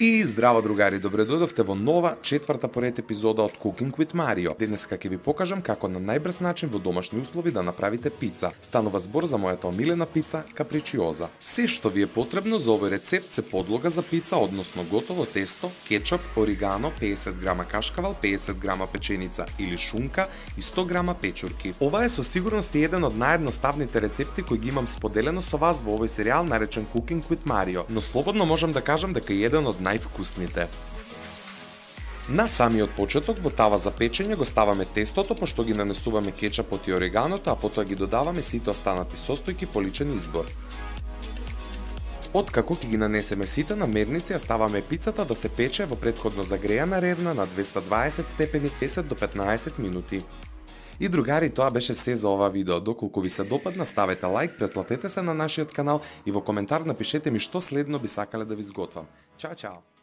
И здраво другари, добре дојдовте во нова, четврта поред епизода од Cooking with Mario. Денеска ќе ви покажам како на најбрз начин во домашни услови да направите пица. Станува збор за мојата омилена пица капричиоза. Се што ви е потребно за овој рецепт се подлога за пица, односно готово тесто, кетчуп, оригано, 50 грама кашкавал, 50 грама печеница или шунка и 100 грама печурки. Ова е со сигурност еден од наједноставните рецепти кои ги имам споделено со вас во овој серијал наречен Cooking with Mario, но слободно можам да кажам дека е еден од највкусните. На самиот почеток во тава за печење го ставаме тестото, пошто ги нанесуваме кетчапот и ориганото, а потоа ги додаваме сите останати состојки по личен избор. Откако ќе ги нанесеме сите на мерници, ја ставаме пицата да се пече во претходно загрејана ревна на 220 степени 10 до 15 минути. И другари, тоа беше се за ова видео. Доколку ви се допадна, ставете лайк, претплатете се на нашиот канал и во коментар напишете ми што следно би сакале да ви изготвам. Чао, чао!